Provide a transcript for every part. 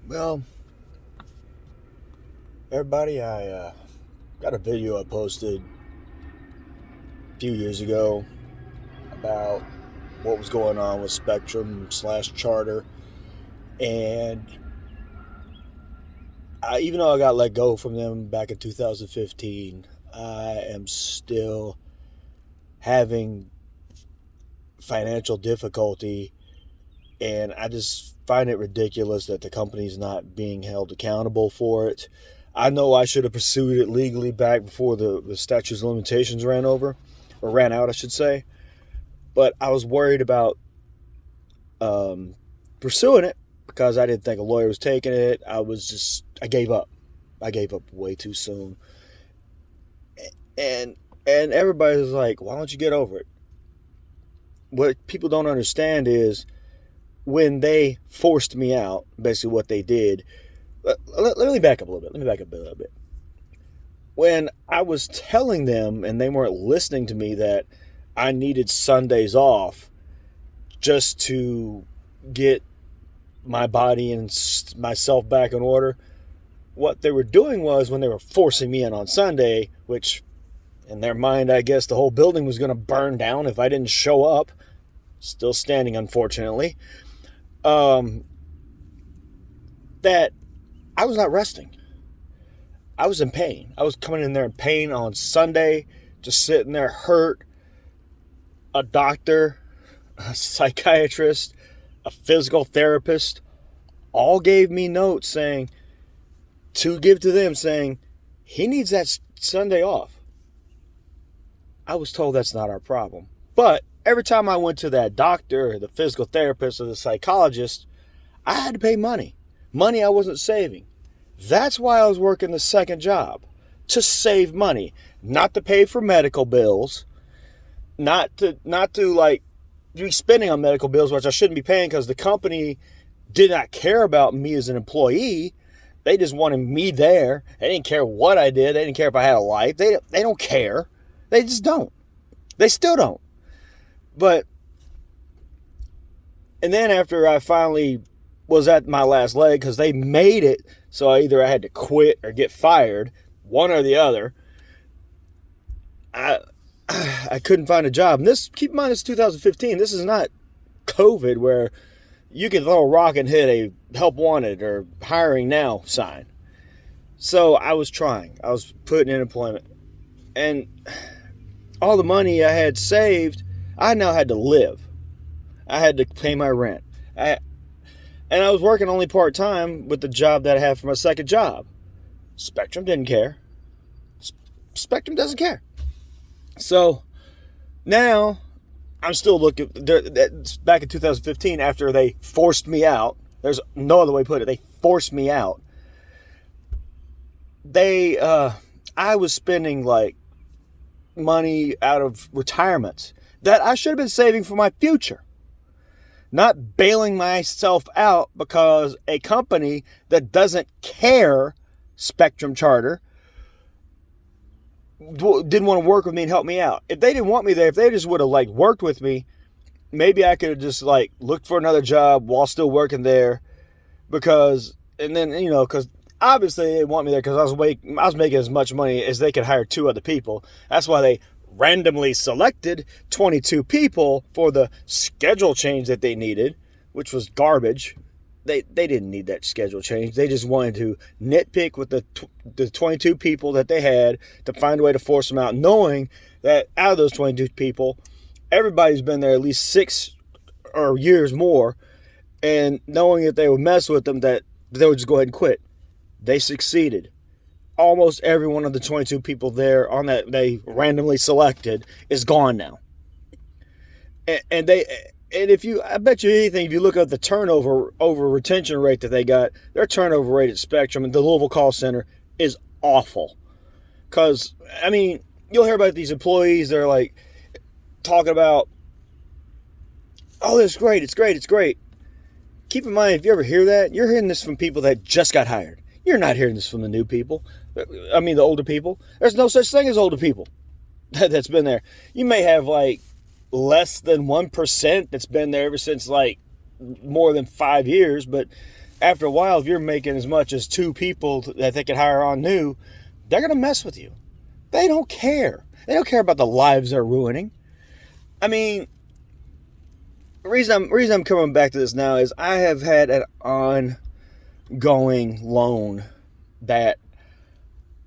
Well, everybody, I got a video I posted a few years ago about what was going on with Spectrum/Charter, and even though I got let go from them back in 2015, I am still having financial difficulty, and I just find it ridiculous that the company's not being held accountable for it. I know I should have pursued it legally back before the statute of limitations ran out, I should say. But I was worried about pursuing it because I didn't think a lawyer was taking it. I gave up. I gave up way too soon. And everybody was like, why don't you get over it? What people don't understand is when they forced me out, basically what they did. Let me back up a little bit. When I was telling them and they weren't listening to me that I needed Sundays off just to get my body and myself back in order, what they were doing was when they were forcing me in on Sunday, which in their mind, I guess the whole building was going to burn down if I didn't show up, still standing, unfortunately, that I was not resting. I was in pain. I was coming in there in pain on Sunday, just sitting there hurt. A doctor, a psychiatrist, a physical therapist all gave me notes to give to them saying, he needs that Sunday off. I was told that's not our problem. But every time I went to that doctor or the physical therapist or the psychologist, I had to pay money. Money I wasn't saving. That's why I was working the second job. To save money. Not to pay for medical bills. Not to be spending on medical bills, which I shouldn't be paying because the company did not care about me as an employee. They just wanted me there. They didn't care what I did. They didn't care if I had a life. They don't care. They just don't. They still don't. And then after I finally was at my last leg, because they made it so either I had to quit or get fired, one or the other, I couldn't find a job. And keep in mind, this is 2015. This is not COVID where you can throw a rock and hit a help wanted or hiring now sign. So I was trying. I was putting in employment. And all the money I had saved, I now had to live. I had to pay my rent. And I was working only part-time with the job that I had for my second job. Spectrum didn't care. Spectrum doesn't care. So now I'm still looking. Back in 2015, after they forced me out, there's no other way to put it. They forced me out. I was spending like money out of retirements that I should have been saving for my future. Not bailing myself out because a company that doesn't care, Spectrum Charter, didn't want to work with me and help me out. If they didn't want me there, if they just would have worked with me, maybe I could have just looked for another job while still working there, because obviously they want me there because I was making as much money as they could hire 2 other people. That's why they randomly selected 22 people for the schedule change that they needed, which was garbage. They didn't need that schedule change. They just wanted to nitpick with the 22 people that they had to find a way to force them out, knowing that out of those 22 people, everybody's been there at least 6 or years more, and knowing that they would mess with them, that they would just go ahead and quit. They succeeded. Almost every one of the 22 people there on that they randomly selected is gone now. I bet you anything, if you look at the turnover over retention rate that they got, their turnover rate at Spectrum and the Louisville call center is awful. Because, you'll hear about these employees, they're talking about, oh, it's great. Keep in mind, if you ever hear that, you're hearing this from people that just got hired. You're not hearing this from the new people. The older people. There's no such thing as older people that's been there. You may have less than 1% that's been there ever since more than 5 years, but after a while, if you're making as much as 2 people that they can hire on new, they're going to mess with you. They don't care. They don't care about the lives they're ruining. I mean, the reason I'm coming back to this now is I have had an ongoing loan that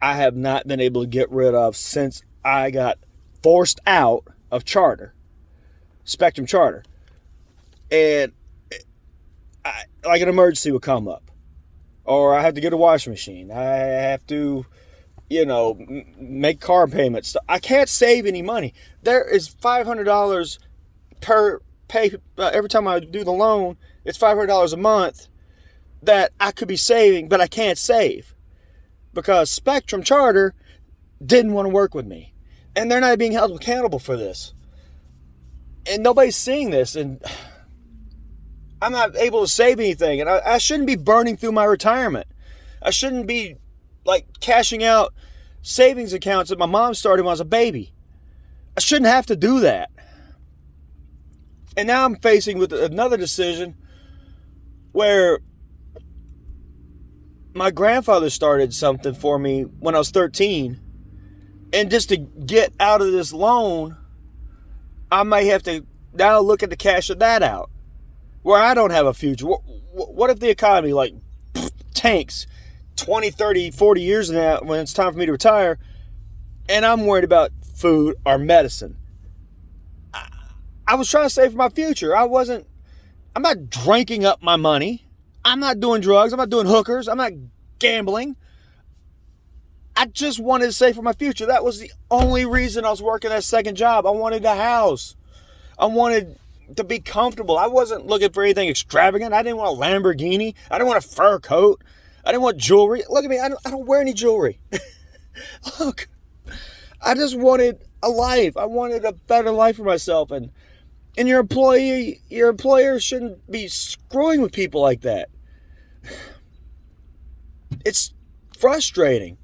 I have not been able to get rid of since I got forced out of Spectrum Charter. And like an emergency would come up. Or I have to get a washing machine. I have to, make car payments. I can't save any money. There is $500 per pay. Every time I do the loan, it's $500 a month that I could be saving, but I can't save. Because Spectrum Charter didn't want to work with me. And they're not being held accountable for this. And nobody's seeing this. And I'm not able to save anything. And I shouldn't be burning through my retirement. I shouldn't be cashing out savings accounts that my mom started when I was a baby. I shouldn't have to do that. And now I'm facing with another decision where my grandfather started something for me when I was 13. And just to get out of this loan, I may have to now look at the cash of that out. Where I don't have a future. What if the economy tanks 20, 30, 40 years now when it's time for me to retire, and I'm worried about food or medicine? I was trying to save for my future. I'm not drinking up my money. I'm not doing drugs. I'm not doing hookers. I'm not gambling. I just wanted to save for my future. That was the only reason I was working that second job. I wanted a house. I wanted to be comfortable. I wasn't looking for anything extravagant. I didn't want a Lamborghini. I didn't want a fur coat. I didn't want jewelry. Look at me. I don't wear any jewelry. Look, I just wanted a life. I wanted a better life for myself. And your employer shouldn't be screwing with people like that. It's frustrating.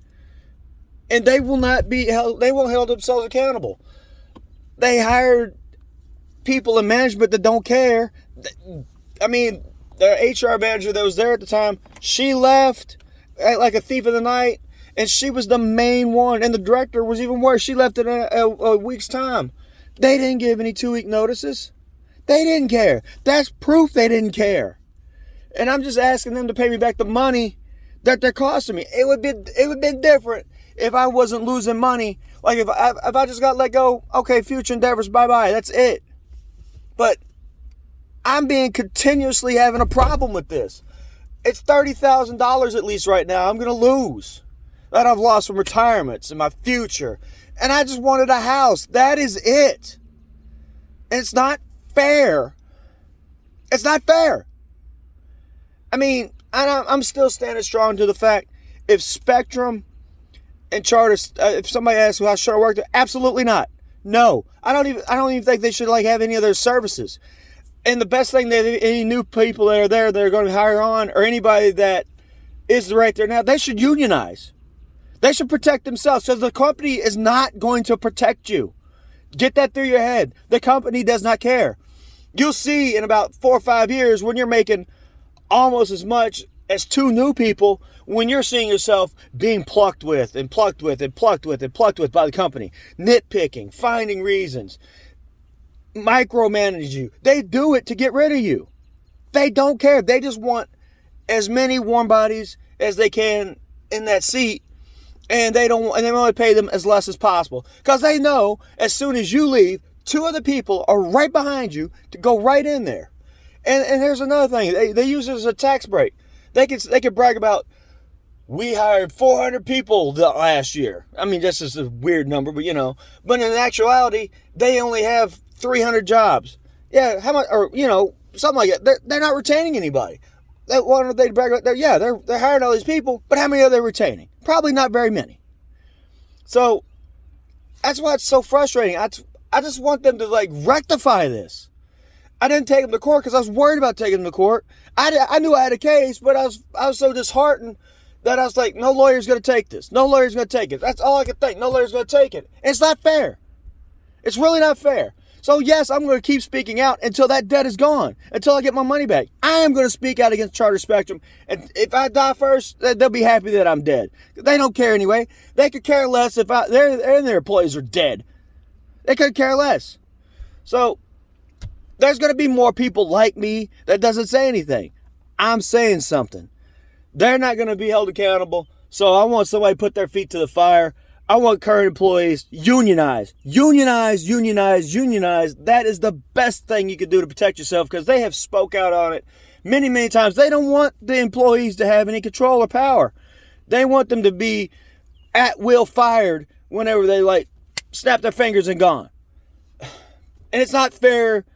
And they won't hold themselves accountable. They hired people in management that don't care. I mean, the HR manager that was there at the time, she left like a thief in the night, and she was the main one. And the director was even worse. She left in a week's time. They didn't give any 2-week notices. They didn't care. That's proof they didn't care. And I'm just asking them to pay me back the money that they're costing me. It would have been different if I wasn't losing money. Like if I just got let go, okay, future endeavors, bye-bye. That's it. But I'm continuously having a problem with this. It's $30,000 at least right now I'm going to lose. That I've lost from retirements and my future. And I just wanted a house. That is it. And it's not fair. It's not fair. I mean, I'm still standing strong to the fact if Spectrum and Charter, if somebody asks me how should I work there, absolutely not. No, I don't even think they should have any of their services. And the best thing that any new people that are there that are going to hire on, or anybody that is right there now, they should unionize. They should protect themselves, because the company is not going to protect you. Get that through your head. The company does not care. You'll see in about 4 or 5 years when you're making almost as much as 2 new people, when you're seeing yourself being plucked with and plucked with and plucked with and plucked with by the company, nitpicking, finding reasons, micromanage you. They do it to get rid of you. They don't care. They just want as many warm bodies as they can in that seat, and they only pay them as less as possible, because they know as soon as you leave, 2 other people are right behind you to go right in there. And here's another thing. They use it as a tax break. They could brag about, we hired 400 people last year. I mean, that's just a weird number, but But in actuality, they only have 300 jobs. Yeah, how much? Or something like that. They're not retaining anybody. Why don't they brag about? They're hiring all these people, but how many are they retaining? Probably not very many. So that's why it's so frustrating. I just want them to rectify this. I didn't take them to court because I was worried about taking them to court. I knew I had a case, but I was so disheartened that I was like, no lawyer's going to take this. No lawyer's going to take it. That's all I could think. No lawyer's going to take it. And it's not fair. It's really not fair. So yes, I'm going to keep speaking out until that debt is gone, until I get my money back. I am going to speak out against Charter Spectrum. And if I die first, they'll be happy that I'm dead. They don't care anyway. They could care less if their employees are dead. They could care less. So there's going to be more people like me that doesn't say anything. I'm saying something. They're not going to be held accountable. So I want somebody to put their feet to the fire. I want current employees, unionize. Unionize, unionize, unionize. That is the best thing you can do to protect yourself, because they have spoke out on it many, many times. They don't want the employees to have any control or power. They want them to be at will fired whenever they snap their fingers and gone. And it's not fair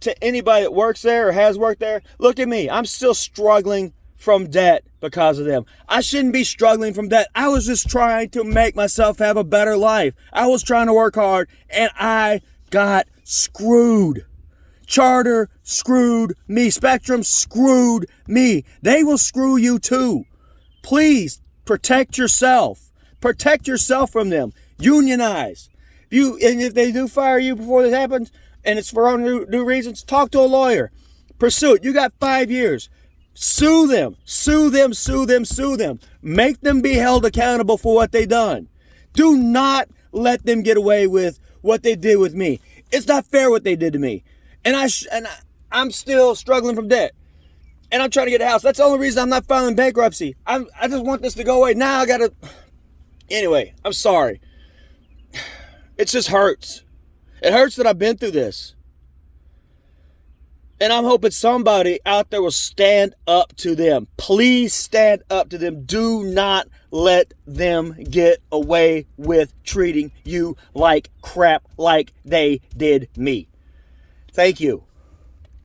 to anybody that works there or has worked there. Look at me. I'm still struggling from debt because of them. I shouldn't be struggling from debt. I was just trying to make myself have a better life. I was trying to work hard and I got screwed. Charter screwed me. Spectrum screwed me. They will screw you too. Please protect yourself. Protect yourself from them. Unionize. If they do fire you before this happens, and it's for new reasons, talk to a lawyer. Pursue it. You got 5 years. Sue them. Sue them, sue them, sue them. Make them be held accountable for what they done. Do not let them get away with what they did with me. It's not fair what they did to me. And I'm still struggling from debt. And I'm trying to get a house. That's the only reason I'm not filing bankruptcy. I just want this to go away. Now I gotta... Anyway, I'm sorry. It just hurts. It hurts that I've been through this. And I'm hoping somebody out there will stand up to them. Please stand up to them. Do not let them get away with treating you like crap like they did me. Thank you.